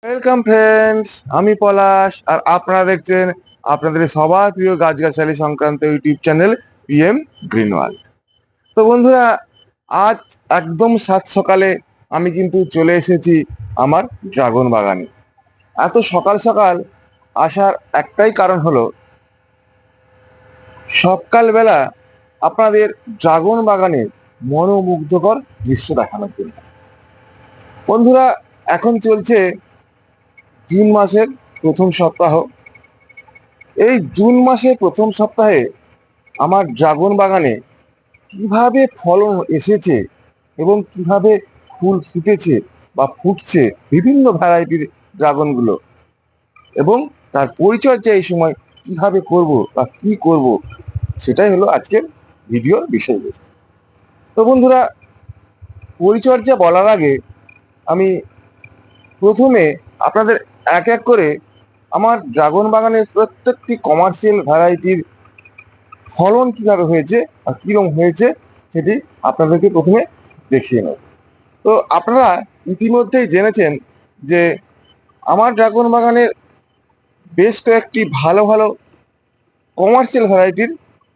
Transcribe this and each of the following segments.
Welcome friends, আমি পলাশ আর আপনারা দেখছেন আপনাদের সবার প্রিয় গাছগাছালি সংক্রান্ত YouTube channel PM green world. তো বন্ধুরা, আজ একদম সাত সকালে আমি কিন্তু চলে এসেছি আমার ড্রাগন বাগানে। এত সকাল সকাল আসার একটাই কারণ হলো সকালবেলা আপনাদের ড্রাগন বাগানের মনোমুগ্ধকর দৃশ্য দেখানোর জন্য। বন্ধুরা, এখন চলছে জুন মাসের প্রথম সপ্তাহ। এই জুন মাসের প্রথম সপ্তাহে আমার ড্রাগন বাগানে কিভাবে ফলন এসেছে এবং কিভাবে ফুল ফুটেছে বা ফুটছে বিভিন্ন ভ্যারাইটির ড্রাগনগুলো, এবং তার পরিচর্যা এই সময় কিভাবে করব বা কি করব, সেটাই হলো আজকের ভিডিওর বিষয়বস্তু। তো বন্ধুরা, পরিচর্যা বলার আগে আমি প্রথমে আপনাদের এক এক করে আমার ড্রাগন বাগানের প্রত্যেকটি কমার্শিয়াল ভ্যারাইটির ফলন কিভাবে হয়েছে আর কিরকম হয়েছে সেটি আপনাদেরকে প্রথমে দেখিয়ে নেব। তো আপনারা ইতিমধ্যেই জেনেছেন যে আমার ড্রাগন বাগানের বেশ কয়েকটি ভালো ভালো কমার্শিয়াল ভ্যারাইটির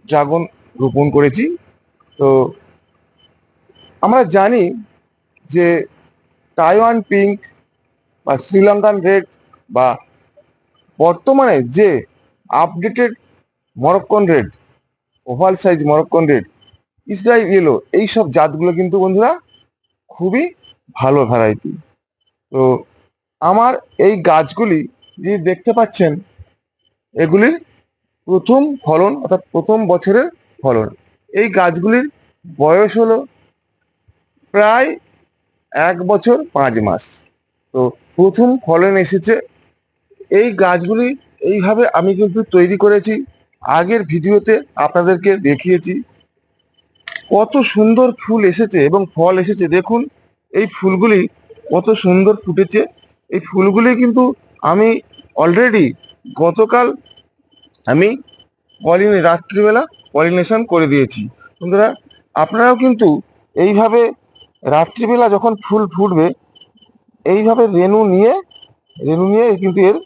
ড্রাগন রোপণ করেছি। তো আমরা জানি যে তাইওয়ান পিঙ্ক বা শ্রীলঙ্কান রেড বা বর্তমানে যে updated Moroccan red, oval size Moroccan red, Israel yellow, এইসব জাতগুলো কিন্তু বন্ধুরা খুবই ভালো ভ্যারাইটি। তো আমার এই গাছগুলি যে দেখতে পাচ্ছেন, এগুলির প্রথম ফলন অর্থাৎ প্রথম বছরের ফলন। এই গাছগুলির বয়স হলো প্রায় 1 বছর 5 মাস। তো প্রথম ফলন এসেছে। এই গাছগুলি এইভাবে আমি কিন্তু তৈরি করেছি, আগের ভিডিওতে আপনাদেরকে দেখিয়েছি। কত সুন্দর ফুল এসেছে এবং ফল এসেছে দেখুন। এই ফুলগুলি কত সুন্দর ফুটেছে। এই ফুলগুলি কিন্তু আমি অলরেডি গতকাল আমি রাত্রিবেলা পলিনেশন করে দিয়েছি। বন্ধুরা, আপনারাও কিন্তু এইভাবে রাত্রিবেলা যখন ফুল ফুটবে, এইভাবে রেণু নিয়ে কিন্তু এর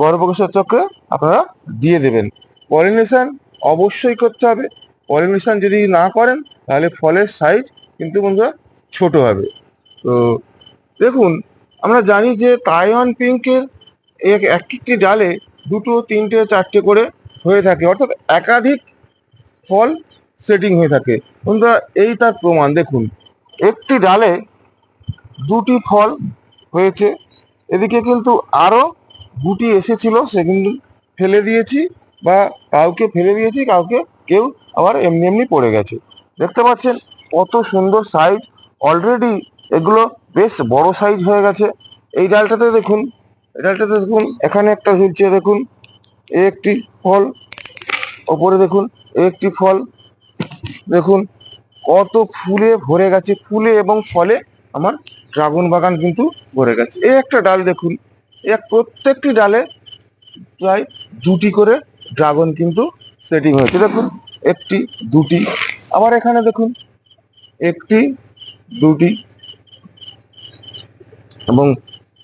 গর্ভকোষের চক্রে আপনারা দিয়ে দেবেন। পলিনেশন অবশ্যই করতে হবে। পলিনেশন যদি না করেন তাহলে ফলের সাইজ কিন্তু বন্ধুরা ছোট হবে। তো দেখুন, আমরা জানি যে তাইওয়ান পিঙ্কের এক একটি ডালে 2, 3, 4টে করে হয়ে থাকে, অর্থাৎ একাধিক ফল সেটিং হয়ে থাকে। বন্ধুরা, এই তার প্রমাণ দেখুন। একটি ডালে 2টি ফল হয়েছে। এদিকে কিন্তু আরো গুটি এসেছিল, সেগুলো ফেলে দিয়েছি, বা কাউকে ফেলে দিয়েছি, কাউকে কেউ আবার এমনি এমনি পড়ে গেছে। দেখতে পাচ্ছেন কত সুন্দর সাইজ। অলরেডি এগুলো বেশ বড় সাইজ হয়ে গেছে। এই ডালটাতে দেখুন, এখানে একটা ঝুলছে দেখুন, এ একটি ফল। ওপরে দেখুন, এ একটি ফল। দেখুন কত ফুলে ভরে গেছে, ফুলে এবং ফলে আমার ড্রাগন বাগান কিন্তু ভরে গেছে। এই একটা ডাল দেখুন, প্রত্যেকটি ডালে প্রায় 2টি করে ড্রাগন কিন্তু সেটিং হয়েছে। দেখুন, একটি, দুটি, আবার এখানে দেখুন একটি, দুটি, এবং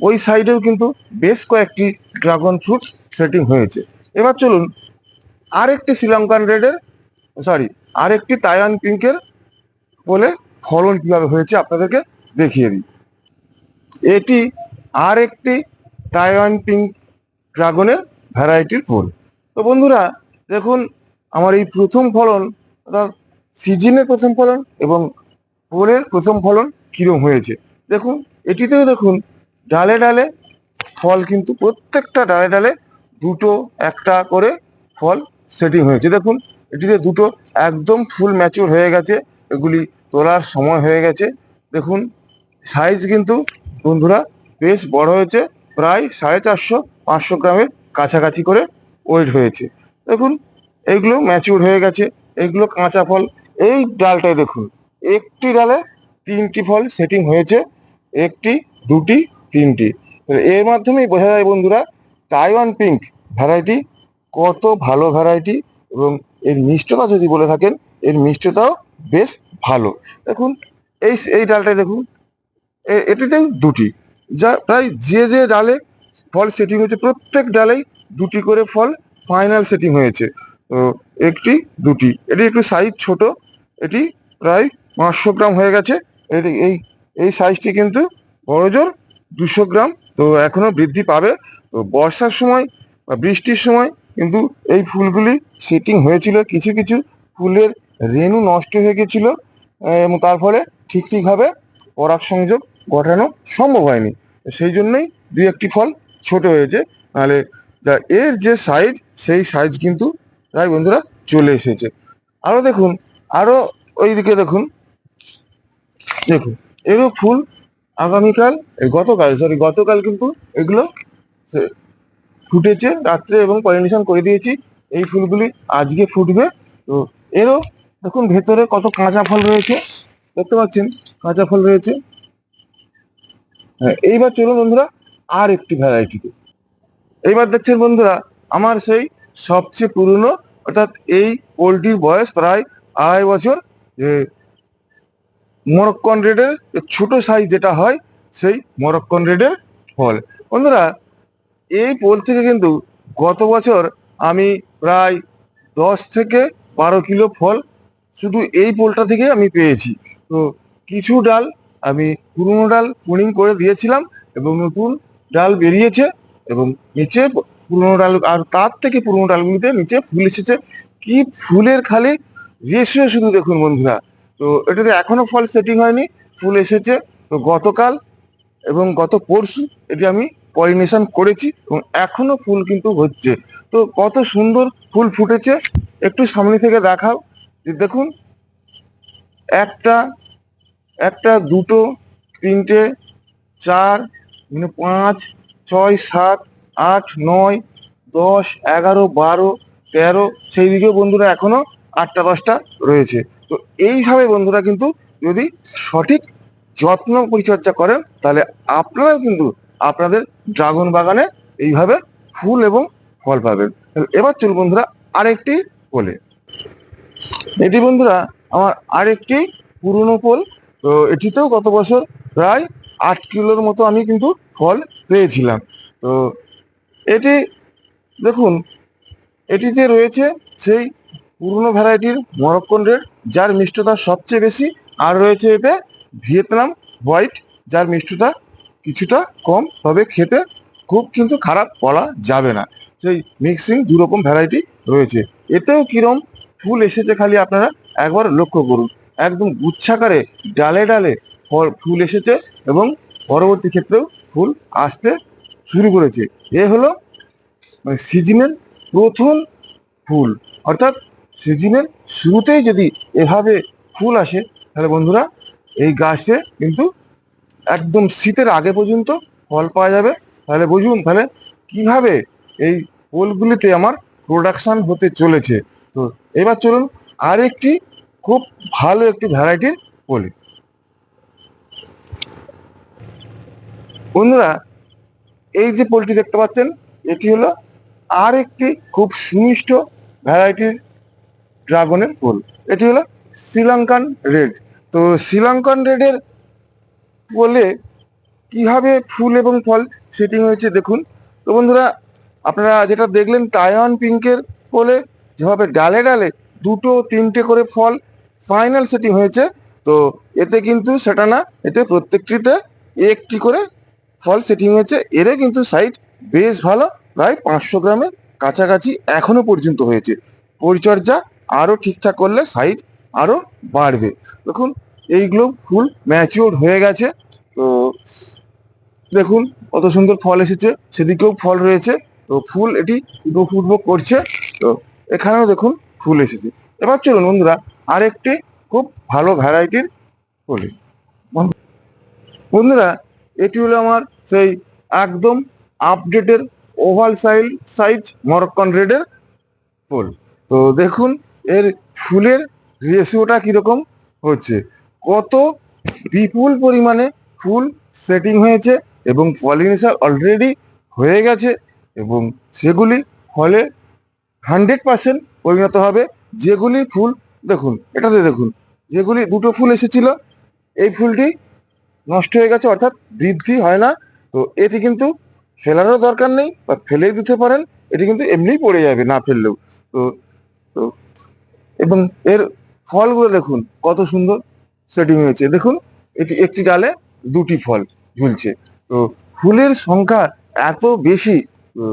ওই সাইডেও কিন্তু বেশ কয়েকটি ড্রাগন ফ্রুট সেটিং হয়েছে। এবার চলুন আরেকটি শ্রীলঙ্কান রেডের, সরি, আরেকটি তাইওয়ান পিঙ্কের বলে ফলন কিভাবে হয়েছে আপনাদেরকে দেখিয়ে দিই। এটি আর একটি তাইওয়ান পিঙ্ক ড্রাগনের ভ্যারাইটির ফুল। তো বন্ধুরা দেখুন, আমার এই প্রথম ফলন অর্থাৎ সিজনের প্রথম ফলন এবং ফুলের প্রথম ফলন কিরম হয়েছে দেখুন। এটিতেও দেখুন ডালে ডালে ফল, কিন্তু প্রত্যেকটা ডালে ডালে দুটো একটা করে ফল সেটিং হয়েছে। দেখুন, এটিতে দুটো একদম ফুল ম্যাচিওর হয়ে গেছে, এগুলি তোলার সময় হয়ে গেছে। দেখুন সাইজ কিন্তু বন্ধুরা বেশ বড় হয়েছে, প্রায় 450-500 গ্রামের কাছাকাছি করে ওয়েট হয়েছে। দেখুন এইগুলো ম্যাচিওর হয়ে গেছে, এইগুলো কাঁচা ফল। এই ডালটায় দেখুন, একটি ডালে 3টি ফল সেটিং হয়েছে, একটি, দুটি, তিনটি। তো এর মাধ্যমেই বোঝা যায় বন্ধুরা, তাইওয়ান পিঙ্ক ভ্যারাইটি কত ভালো ভ্যারাইটি, এবং এর মিষ্টতা যদি বলে থাকেন, এর মিষ্টতাও বেশ ভালো। দেখুন এই ডালটায় দেখুন, এটিতেই দুটি, যা প্রায় যে যে ডালে ফল সেটিং হয়েছে, প্রত্যেক ডালেই দুটি করে ফল ফাইনাল সেটিং হয়েছে। তো একটি দুটি, এটি একটু সাইজ ছোট, এটি প্রায় 500 গ্রাম হয়ে গেছে। এই এই সাইজটি কিন্তু বড়জোর 200 গ্রাম, তো এখনো বৃদ্ধি পাবে। তো বর্ষার সময় বা বৃষ্টির সময় কিন্তু এই ফুলগুলি সেটিং হয়েছিল, কিছু কিছু ফুলের রেণু নষ্ট হয়ে গেছিল, এবং তার ফলে ঠিকভাবে পরাগ সংযোগ ঘটানো সম্ভব হয়নি। সেই জন্যই দুই একটি ফল ছোট হয়েছে, নাহলে এর যে সাইজ, সেই সাইজ কিন্তু প্রায় বন্ধুরা চলে এসেছে। আরো দেখুন, আরো ওইদিকে দেখুন, দেখুন এরও ফুল আগামীকাল, গতকাল কিন্তু এগুলো ফুটেছে রাত্রে এবং পলিনেশন করে দিয়েছি। এই ফুলগুলি আজকে ফুটবে। তো এরও দেখুন ভেতরে কত কাঁচা ফল রয়েছে, দেখতে পাচ্ছেন কাঁচা ফল রয়েছে। হ্যাঁ, এইবার চলুন বন্ধুরা আর একটি ভ্যারাইটিতে। এইবার দেখছেন বন্ধুরা আমার সেই সবচেয়ে পুরনো, অর্থাৎ এই পোলট্রির বয়স প্রায় 2.5 বছর, যে মরক্কন রেডের ছোট সাইজ যেটা হয়, সেই মরক্কন রেডের ফল। বন্ধুরা এই পোল থেকে কিন্তু গত বছর আমি প্রায় 10 থেকে 12 কিলো ফল শুধু এই পোলটা থেকে আমি পেয়েছি। তো কিছু ডাল আমি পুরনো ডাল প্রুনিং করে দিয়েছিলাম এবং নতুন ডাল বেরিয়েছে, এবং নিচে পুরনো ডাল, আর তার থেকে পুরনো ডালগুলিতে নিচে ফুল এসেছে। কি ফুলের খালি রেশিও শুধু দেখুন বন্ধুরা। তো এটাতে এখনো ফল সেটিং হয়নি, ফুল এসেছে। তো গতকাল এবং গত পরশু এটি আমি পলিনেশন করেছি এবং এখনো ফুল কিন্তু হচ্ছে। তো কত সুন্দর ফুল ফুটেছে, একটু সামনে থেকে দেখাও, যে দেখুন একটা, একটা, দুটো, তিনটে, চার, 5, 6, 7, 8, 9, 10, 11, 12, 13, সেই দিকেও বন্ধুরা এখনো 8টা 10টা রয়েছে। তো এইভাবে বন্ধুরা কিন্তু যদি সঠিক যত্ন পরিচর্যা করেন, তাহলে আপনারাও কিন্তু আপনাদের ড্রাগন বাগানে এইভাবে ফুল এবং ফল পাবেন। এবার চল বন্ধুরা আরেকটি বলে, এটি বন্ধুরা আমার আরেকটি পুরনো পোল। তো এটিতেও গত বছর প্রায় 8 কিলোর মতো আমি কিন্তু ফল পেয়েছিলাম। তো এটি দেখুন, এটিতে রয়েছে সেই পুরনো ভ্যারাইটির মরক্কন রেড, যার মিষ্টতা সবচেয়ে বেশি, আর রয়েছে এতে ভিয়েতনাম হোয়াইট, যার মিষ্টতা কিছুটা কম, তবে খেতে খুব কিন্তু খারাপ বলা যাবে না। সেই মিক্সিং দুরকম ভ্যারাইটি রয়েছে। এতেও কিরম ফুল এসেছে খালি আপনারা একবার লক্ষ্য করুন, একদম গুচ্ছাকারে ডালে ডালে ফুল এসেছে, এবং পরবর্তী ক্ষেত্রেও ফুল আসতে শুরু করেছে। এ হলো মানে সিজনের প্রথম ফুল, অর্থাৎ সিজনের শুরুতেই যদি এভাবে ফুল আসে, তাহলে বন্ধুরা এই গাছে কিন্তু একদম শীতের আগে পর্যন্ত ফল পাওয়া যাবে। তাহলে বুঝুন তাহলে কিভাবে এই পোলগুলিতে আমার প্রোডাকশন হতে চলেছে। তো এবার চলুন আরেকটি খুব ভালো একটি ভ্যারাইটির বলি। বন্ধুরা এই যে পোলট্রি দেখতে পাচ্ছেন, এটি হলো আর একটি খুব সুমিষ্ট ভ্যারাইটির ড্রাগনের ফুল। এটি হলো শ্রীলঙ্কান রেড। তো শ্রীলঙ্কান রেডের বলে কিভাবে ফুল এবং ফল সেটিং হয়েছে দেখুন। তো বন্ধুরা আপনারা যেটা দেখলেন টাইওয়ান পিঙ্কের বলে যেভাবে ডালে ডালে দুটো তিনটে করে ফল ফাইনাল সেটিং হয়েছে, তো এতে কিন্তু সেটা না, এতে প্রত্যেকটিতে একটি করে ফল সেটিং হয়েছে। এরও কিন্তু সাইজ বেশ ভালো, প্রায় 500 গ্রামের কাছাকাছি এখনো পর্যন্ত হয়েছে। পরিচর্যা আরও ঠিকঠাক করলে সাইজ আরও বাড়বে। দেখুন এইগুলো ফুল ম্যাচিওর হয়ে গেছে। তো দেখুন কত সুন্দর ফল এসেছে, সেদিকেও ফল রয়েছে। তো ফুল এটি ফুটবো ফুটবো করছে। তো এখানেও দেখুন ফুল এসেছে। এবার চলুন বন্ধুরা আরেকটি খুব ভালো ভ্যারাইটির বলি। বন্ধুরা এটি হলো আমার সেই একদম আপডেটের ওভাল সাইজ মরক্কন রেডের ফুল। তো দেখুন এর ফুলের রেশিওটা কিরকম হচ্ছে, কত বিপুল পরিমাণে ফুল সেটিং হয়েছে এবং পলিনেশন অলরেডি হয়ে গেছে, এবং সেগুলি ফলে 100% পরিণত হবে। যেগুলি ফুল দেখুন, এটাতে দেখুন যেগুলি দুটো ফুল এসেছিল, এই ফুলটি নষ্ট হয়ে গেছে, অর্থাৎ বৃদ্ধি হয় না। তো এটি কিন্তু ফেলারও দরকার নেই বা ফেলেই দিতে পারেন, এটি কিন্তু এমনিই পড়ে যাবে না ফেললেও। তো তো এবং এর ফলগুলো দেখুন কত সুন্দর সেটিং হয়েছে, দেখুন এটি একটি ডালে দুটি ফল ঝুলছে। তো ফুলের সংখ্যা এত বেশি, তো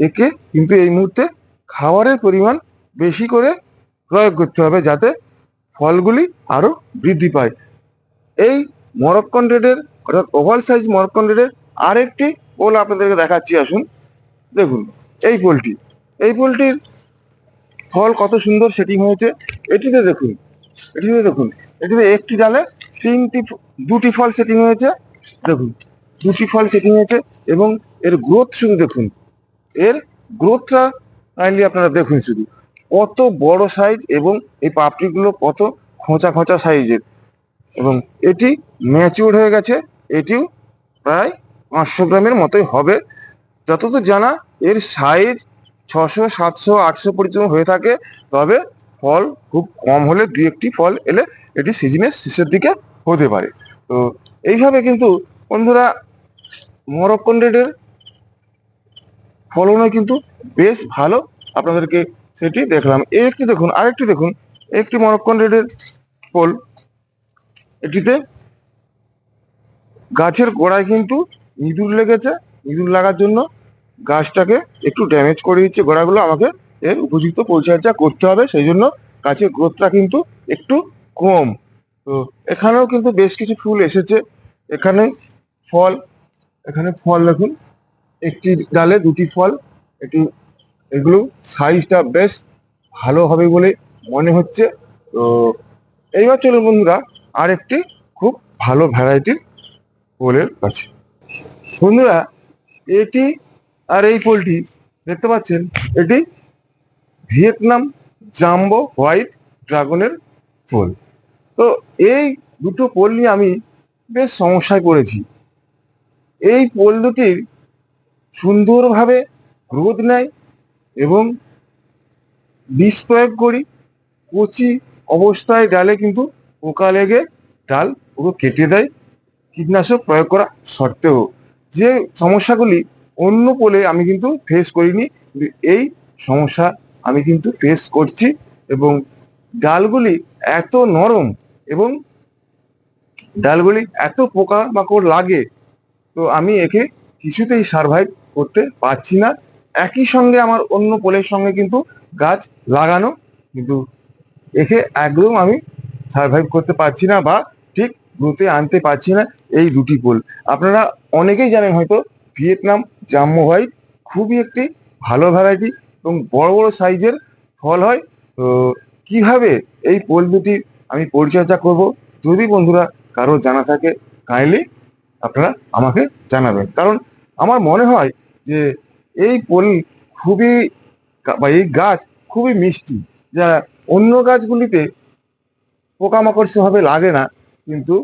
একে কিন্তু এই মুহূর্তে খাবারের পরিমাণ বেশি করে প্রয়োগ করতে হবে যাতে ফলগুলি আরো বৃদ্ধি পায়। এই মরক্কন রেডের অর্থাৎ ওভাল সাইজ মরক্কন রেডের আরেকটি পোল আপনাদেরকে দেখাচ্ছি, আসুন দেখুন। এই পোলটির ফল কত সুন্দর সেটিং হয়েছে। এটিতে দেখুন, এটিতে দেখুন, এটিতে একটি ডালে দুটি ফল সেটিং হয়েছে, দেখুন দুটি ফল সেটিং হয়েছে। এবং এর গ্রোথ শুধু দেখুন, এর গ্রোথটা কাইন্ডলি আপনারা দেখুন শুধু, কত বড় সাইজ এবং এই পাপড়িগুলো কত খোঁচা খোঁচা সাইজের। এবং এটি ম্যাচিউর হয়ে গেছে, এটিও প্রায় 500 গ্রামের মতোই হবে যতদূর জানা। এর সাইজ 600 700 800 পর্যন্ত হয়ে থাকে, তবে ফল খুব কম হলে দুই একটি ফল এলে এটি সিজনের শেষের দিকে হতে পারে। তো এইভাবে কিন্তু বন্ধুরা মরক্কন রেডের ফলনও কিন্তু বেশ ভালো, আপনাদেরকে সেটি দেখলাম। এই একটি দেখুন, আরেকটি দেখুন, একটি মরক্কন রেডের ফল। এটিতে গাছের গোড়ায় কিন্তু ইঁদুর লেগেছে, ইঁদুর লাগার জন্য গাছটাকে একটু ড্যামেজ করে দিচ্ছে গোড়াগুলো, আমাকে এর উপযুক্ত পরিচর্যা করতে হবে, সেই জন্য গাছের গ্রোথটা কিন্তু একটু কম। তো এখানেও কিন্তু বেশ কিছু ফুল এসেছে, এখানে ফল, এখানে ফল দেখুন, একটি ডালে দুটি ফল। এটি এগুলো সাইজটা বেশ ভালো হবে বলে মনে হচ্ছে। তো এইবার চলুন বন্ধুরা আরেকটি খুব ভালো ভ্যারাইটির ফুলের কাছে। বন্ধুরা এটি আর এই পোলটি দেখতে পাচ্ছেন, এটি ভিয়েতনাম জাম্বো হোয়াইট ড্রাগনের ফুল। তো এই দুটো পোল নিয়ে আমি বেশ সমস্যায় পড়েছি। এই পোল দুটির সুন্দরভাবে গ্রোথ নেয় এবং বিষ প্রয়োগ করি, কচি অবস্থায় ডালে কিন্তু পোকা লেগে ডাল পুরো কেটে দেয় কীটনাশক প্রয়োগ করা সত্ত্বেও। যে সমস্যাগুলি অন্য পোলে আমি কিন্তু ফেস করিনি, কিন্তু এই সমস্যা আমি কিন্তু ফেস করছি। এবং ডালগুলি এত নরম এবং ডালগুলি এত পোকামাকড় লাগে, তো আমি একে কিছুতেই সারভাইভ করতে পারছি না। একই সঙ্গে আমার অন্য পোলের সঙ্গে কিন্তু গাছ লাগানো, কিন্তু একে একদম আমি সারভাইভ করতে পারছি না বা ঠিক গ্রোথে আনতে পারছি না এই দুটি পোল। আপনারা অনেকেই জানেন হয়তো ভিয়েতনাম জাম্বো হোয়াইট খুবই একটি ভালো ভ্যারাইটি এবং বড় বড় সাইজের ফল হয়। তো কিভাবে এই পোল দুটি আমি পরিচর্যা করব, যদি বন্ধুরা কারো জানা থাকে কাইন্ডলি আপনারা আমাকে জানাবেন। কারণ আমার মনে হয় যে এই পোল খুবই বা এই গাছ খুবই মিষ্টি, যা অন্য গাছগুলিতে পোকামাকড় সেভাবে লাগে না, কিন্তু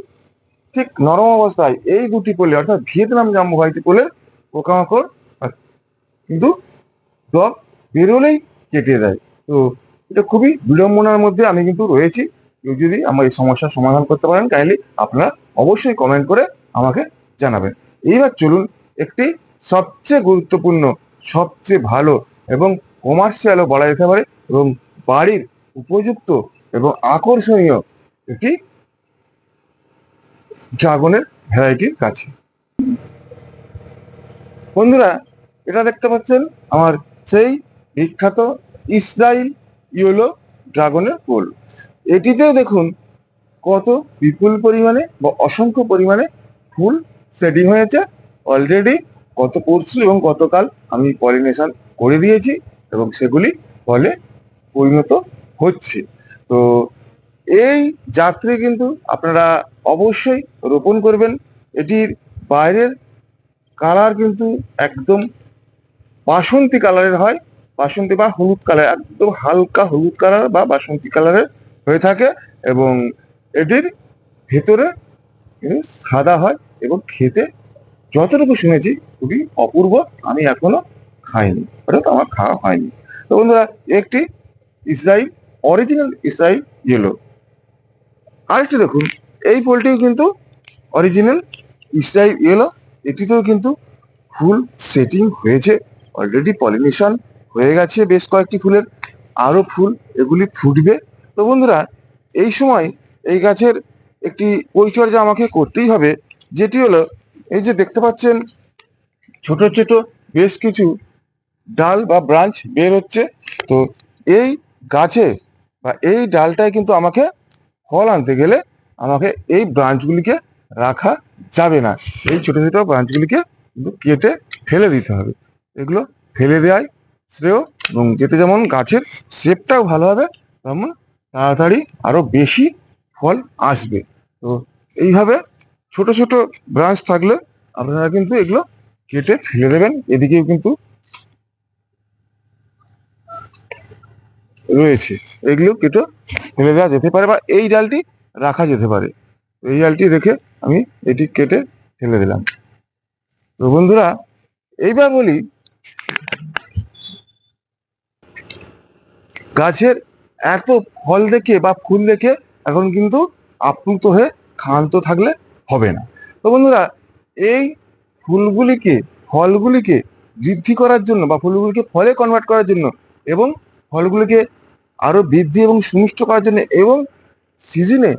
ঠিক নরম অবস্থায় এই দুটি পোলে অর্থাৎ ভিয়েতনাম জাম্বো হোয়াইট পোলের পোকামাকড় কিন্তু ডগ বেরোলেই কেটে দেয়। তো এটা খুবই বিড়ম্বনার মধ্যে আমি কিন্তু রয়েছি। কেউ যদি আমার এই সমস্যার সমাধান করতে পারেন কাইন্ডলি আপনারা অবশ্যই কমেন্ট করে আমাকে জানাবেন। এইবার চলুন একটি সবচেয়ে গুরুত্বপূর্ণ, সবচেয়ে ভালো এবং কমার্শিয়ালও বলা যেতে পারে এবং বাড়ির উপযুক্ত এবং আকর্ষণীয় একটি ড্রাগনের ভ্যারাইটির কাছে। বন্ধুরা এটা দেখতে পাচ্ছেন আমার সেই বিখ্যাত ইসরাইল ইয়েলো ড্রাগনের ফুল। এটিতেও দেখুন কত বিপুল পরিমাণে বা অসংখ্য পরিমাণে ফুল সেটিং হয়েছে অলরেডি। গত পরশু এবং গতকাল আমি পলিনেশন করে দিয়েছি এবং সেগুলি ফলে পরিণত হচ্ছে। তো এই যাত্রী কিন্তু আপনারা অবশ্যই রোপণ করবেন। এটির বাইরের কালার কিন্তু একদম বাসন্তী কালারের হয়, বাসন্তী বা হলুদ কালার, একদম হালকা হলুদ কালার বা বাসন্তী কালারের হয়ে থাকে। এবং এটির ভেতরে কিন্তু সাদা হয় এবং খেতে যতটুকু শুনেছি খুবই অপূর্ব। আমি এখনো খাইনি, অর্থাৎ আমার খাওয়া হয়নি। তো বন্ধুরা একটি ইসরাইল, অরিজিনাল ইসরাইল ইয়েলো। আরেকটি দেখুন, এই পোলটিও কিন্তু অরিজিনাল ইসরাইল ইয়েলো, এটিতেও কিন্তু ফুল সেটিং হয়েছে, অলরেডি পলিনেশন হয়ে গেছে বেশ কয়েকটি ফুলের, আরো ফুল এগুলি ফুটবে। তো বন্ধুরা, এই সময় এই গাছের একটি পরিচর্যা আমাকে করতেই হবে, যেটি হলো এই যে দেখতে পাচ্ছেন ছোট ছোট বেশ কিছু ডাল বা ব্রাঞ্চ বের হচ্ছে। তো এই গাছে বা এই ডালটায় কিন্তু আমাকে ফল আনতে গেলে আমাকে এই ব্রাঞ্চগুলিকে রাখা যাবে না, এই ছোট ছোট ব্রাঞ্চগুলিকে কিন্তু কেটে ফেলে দিতে হবে। এগুলো ফেলে দেওয়াই শ্রেয়, এবং যেতে যেমন গাছের শেপটাও ভালো হবে, তেমন তাড়াতাড়ি আরো বেশি ফল আসবে। তো এইভাবে ছোট ছোট ব্রাঞ্চ থাকলে আপনারা কিন্তু এগুলো কেটে ফেলে দেবেন। এদিকেও কিন্তু রয়েছে, এগুলো কেটে ফেলে দেওয়া যেতে পারে বা এই ডালটি রাখা যেতে পারে। এই ডালটি রেখে আমি এটি কেটে ফেলে দিলাম। তো বন্ধুরা, এইবার বলি গাছের এত ফল দেখে বা ফুল দেখে এখন কিন্তু আপ্লুত হয়ে ক্ষান্ত থাকলে হবে না। তো বন্ধুরা, এই ফুলগুলিকে ফলগুলিকে বৃদ্ধি করার জন্য বা ফুলগুলিকে ফলে কনভার্ট করার জন্য এবং ফলগুলিকে আরো বৃদ্ধি এবং সুমিষ্ট করার জন্য এবং সিজনে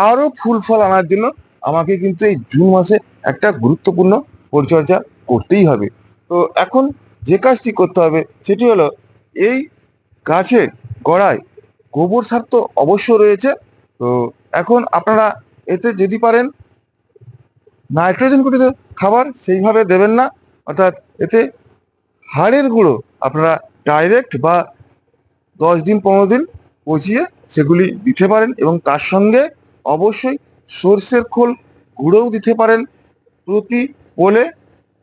আরো ফুল ফল আনার জন্য আমাকে কিন্তু এই জুন মাসে একটা গুরুত্বপূর্ণ পরিচর্যা করতেই হবে। তো এখন যে কাজটি করতে হবে সেটি হলো এই গাছের গোড়ায় গোবর সার তো অবশ্য রয়েছে। তো এখন আপনারা এতে যদি পারেন নাইট্রোজেন ঘটিত খাবার সেইভাবে দেবেন না, অর্থাৎ এতে হাড়ের গুঁড়ো আপনারা ডাইরেক্ট বা 10 দিন 15 দিন পচিয়ে সেগুলি দিতে পারেন, এবং তার সঙ্গে অবশ্যই সর্ষের খোল গুঁড়োও দিতে পারেন। প্রতি পোলে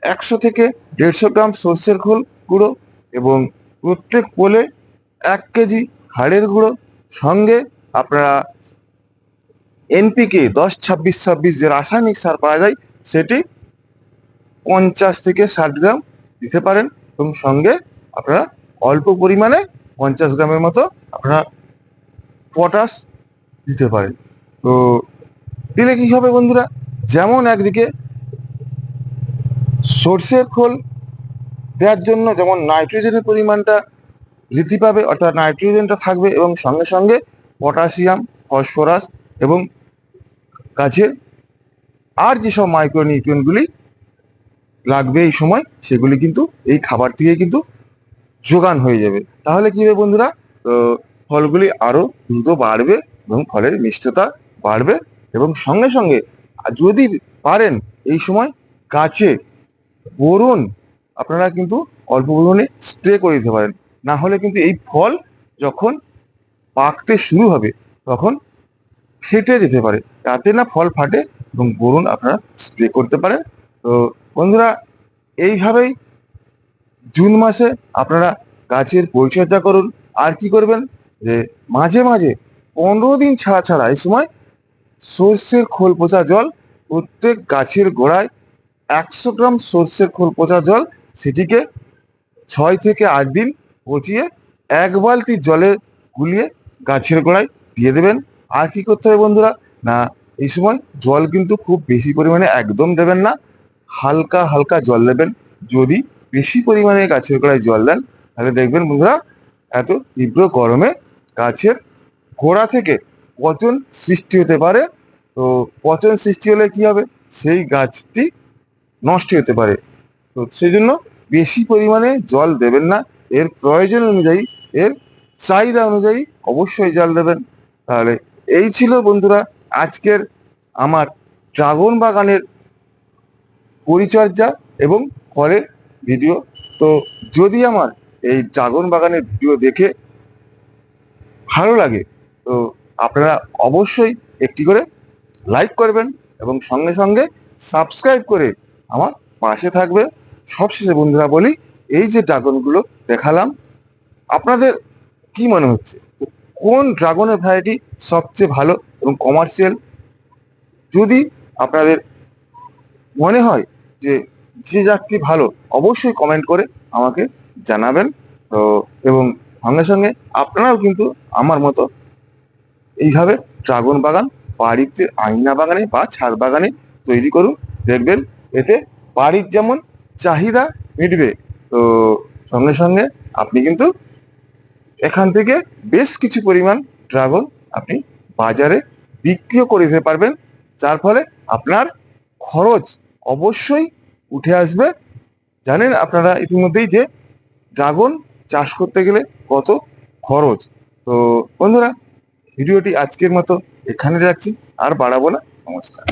100 থেকে 150 গ্রাম সর্ষের খোল গুঁড়ো এবং প্রত্যেক পোলে 1 কেজি হাড়ের গুঁড়ো, সঙ্গে আপনারা এনপিকে 10-26-26 যে রাসায়নিক সার পাওয়া যায় সেটি 50 থেকে 60 গ্রাম দিতে পারেন, এবং সঙ্গে আপনারা অল্প পরিমাণে 50 গ্রামের মতো আপনারা পটাশ দিতে পারেন। তো দিলে কি হবে বন্ধুরা, যেমন একদিকে সর্ষের খোল দেওয়ার জন্য যেমন নাইট্রোজেনের পরিমাণটা বৃদ্ধি পাবে, অর্থাৎ নাইট্রোজেনটা থাকবে, এবং সঙ্গে সঙ্গে পটাশিয়াম, ফসফরাস এবং গাছের আর যেসব মাইক্রোনিউট্রিয়েন্টগুলি লাগবে এই সময় সেগুলি কিন্তু এই খাবার থেকে কিন্তু যোগান হয়ে যাবে। তাহলে কি হবে বন্ধুরা, তো ফলগুলি আরো দ্রুত বাড়বে এবং ফলের মিষ্টতা বাড়বে, এবং সঙ্গে সঙ্গে যদি পারেন এই সময় গাছে বোরন আপনারা কিন্তু অল্প পরিমাণে স্প্রে করে দিতে পারেন। না হলে কিন্তু এই ফল যখন পাকতে শুরু হবে তখন ফেটে যেতে পারে, তাতে না ফল ফাটে, এবং বোরন আপনারা স্প্রে করতে পারেন। তো বন্ধুরা, এইভাবেই জুন মাসে আপনারা গাছের পরিচর্যা করুন। আর কি করবেন, যে মাঝে মাঝে 15 দিন ছাড়া ছাড়া এই সময় সর্ষের খোল পচা জল প্রত্যেক গাছের গোড়ায় 100 গ্রাম সর্ষের খোল পচা জল, সেটিকে 6 থেকে 8 দিন পচিয়ে 1 বালতি জলে গুলিয়ে গাছের গোড়ায় দিয়ে দেবেন। আর কি করতে হবে বন্ধুরা, না এই সময় জল কিন্তু খুব বেশি পরিমাণে একদম দেবেন না, হালকা হালকা জল দেবেন। যদি বেশি পরিমাণে গাছের গোড়ায় জল দেন তাহলে দেখবেন বন্ধুরা, এত তীব্র গরমে গাছের গোড়া থেকে পচন সৃষ্টি হতে পারে। তো পচন সৃষ্টি হলে কি হবে, সেই গাছটি নষ্ট হতে পারে। তো সেই জন্য বেশি পরিমাণে জল দেবেন না, এর প্রয়োজন অনুযায়ী, এর চাহিদা অনুযায়ী অবশ্যই জল দেবেন। তাহলে এই ছিল বন্ধুরা আজকের আমার ড্রাগন বাগানের পরিচর্যা এবং ফলের ভিডিও। তো যদি আমার এই ড্রাগন বাগানের ভিডিও দেখে ভালো লাগে তো আপনারা অবশ্যই একটি করে লাইক করবেন, এবং সঙ্গে সঙ্গে সাবস্ক্রাইব করে আমার পাশে থাকবে। সবশেষে বন্ধুরা বলি, এই যে ড্রাগনগুলো দেখালাম আপনাদের কি মনে হচ্ছে, তো কোন ড্রাগনের ভ্যারাইটি সবচেয়ে ভালো এবং কমার্শিয়াল? যদি আপনাদের মনে হয় যে যে জাতটি ভালো, অবশ্যই কমেন্ট করে আমাকে জানাবেন। তো এবং সঙ্গে সঙ্গে আপনারাও কিন্তু আমার মতো এইভাবে ড্রাগন বাগান বাড়িতে আঙিনা বাগানে বা ছাদ বাগানে তৈরি করুন। দেখবেন এতে বাড়ির যেমন চাহিদা মিটবে। তো সঙ্গে সঙ্গে আপনি কিন্তু এখান থেকে বেশ কিছু পরিমাণ ড্রাগন আপনি বাজারে বিক্রিও করে দিতে পারবেন, যার ফলে আপনার খরচ অবশ্যই উঠে আসবে। জানেন আপনারা ইতিমধ্যেই যে ড্রাগন চাষ করতে গেলে কত খরচ। তো বন্ধুরা, ভিডিওটি আজকের মতো এখানে রাখছি, আর বাড়াবো না। নমস্কার।